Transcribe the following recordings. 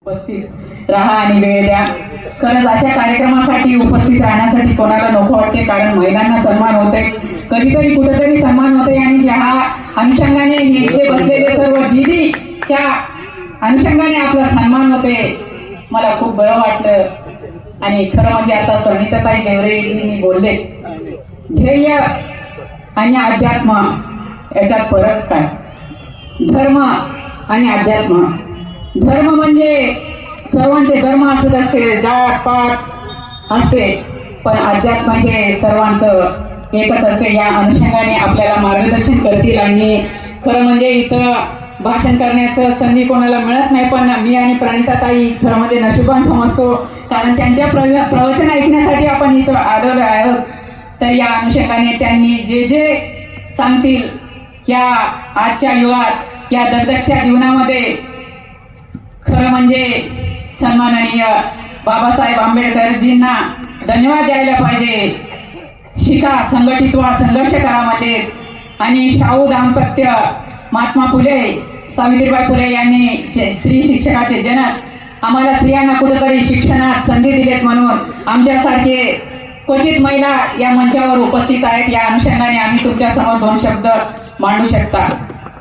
उपस्थित राहा आणि वेळ द्या. खरंच अशा कार्यक्रमासाठी उपस्थित राहण्यासाठी कोणाला नको वाटते, कारण महिलांना सन्मान होते, कधीतरी कुठेतरी सन्मान होते आणि ह्या अनुषंगाने इथे बसलेले सर्व दीदीच्या अनुषंगाने आपला सन्मान होते. मला खूप बरं वाटलं. आणि खरं म्हणजे आता प्रणिताताई देवरेजींनी बोलले, ध्येय आणि अध्यात्म याच्यात फरक काय? धर्म आणि अध्यात्म. धर्म म्हणजे सर्वांचे धर्म असत असते, जात पात असते, पण अध्यात्म हे सर्वांचं एकच असते. या अनुषंगाने आपल्याला मार्गदर्शन करतील. आणि खरं म्हणजे इथं भाषण करण्याचं संधी कोणाला मिळत नाही, पण मी आणि प्रणिताताई खरं म्हणजे नशिबान समजतो, कारण त्यांच्या प्रवचन ऐकण्यासाठी आपण इथं आलेलो आहोत. तर या अनुषंगाने त्यांनी जे जे सांगतील या आजच्या युगात, या दगदगत्या जीवनामध्ये खरं म्हणजे सन्माननीय बाबासाहेब आंबेडकरजींना धन्यवाद द्यायला पाहिजे. शिका, संघटित व्हा, संघर्ष करा मध्ये. आणि शाहू दाम्पत्य, महात्मा फुले, सावित्रीबाई फुले यांनी स्त्री शिक्षणाचे जनक आम्हाला स्त्रियांना कुठेतरी शिक्षणात संधी दिलेत, म्हणून आमच्यासारखे क्वचित महिला या मंचावर उपस्थित आहेत. या अनुषंगाने आम्ही तुमच्या समोर दोन शब्द मांडू शकता.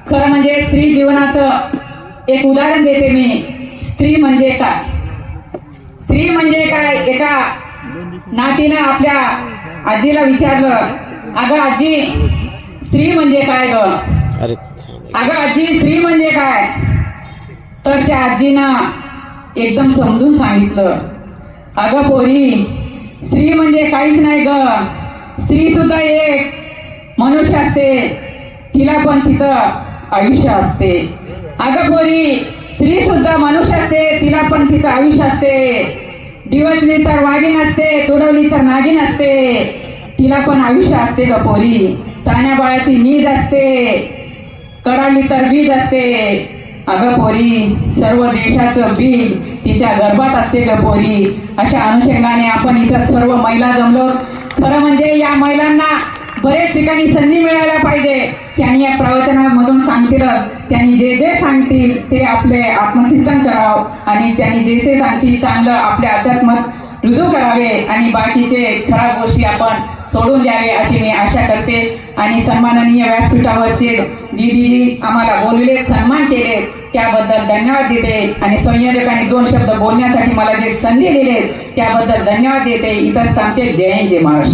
खरं म्हणजे स्त्री जीवनाचं एक उदाहरण देते मी. स्त्री म्हणजे काय? स्त्री म्हणजे काय? एका नातीनं आपल्या आजीला विचारलं, अगं आजी, स्त्री म्हणजे काय ग? अगं आजी, स्त्री म्हणजे काय? तर त्या आजीनं एकदम समजून सांगितलं, अगं पोरी, स्त्री म्हणजे काहीच नाही ग. स्त्री सुद्धा एक मनुष्य असते, तिला पण तिचं आयुष्य असते. अगं पोरी, स्त्री सुद्धा मनुष्य असते, तिला पण तिचं आयुष्य असते. डिवचली तर वाघीण असते, तुडवली तर नागिन असते, तिला पण आयुष्य असते ग पोरी. ताण्या बाळाची नीद असते, कडाळली तर बीज असते. अगं पोरी, सर्व देशाचं बीज तिच्या गर्भात असते ग पोरी. अशा अनुषंगाने आपण इथं सर्व महिला जमलो. खरं म्हणजे या महिलांना बरेच ठिकाणी संधी मिळायला पाहिजे. त्यांनी या प्रवचनामधून सांगतीलच, त्यांनी जे जे सांगतील ते आपले आत्मचिंतन करावं आणि त्यांनी जे जे सांगतील चांगलं आपल्या अध्यात्मात रुजू करावे आणि बाकीचे खराब गोष्टी आपण सोडून द्यावे अशी मी आशा करते. आणि सन्माननीय व्यासपीठावरचे दीदीजी आम्हाला बोलविले, सन्मान केले, त्याबद्दल धन्यवाद देते. आणि संयोजकांनी दोन शब्द बोलण्यासाठी मला जे संधी दिले त्याबद्दल धन्यवाद देते. इथं सांगते. जय हिंद, जय महाराष्ट्र.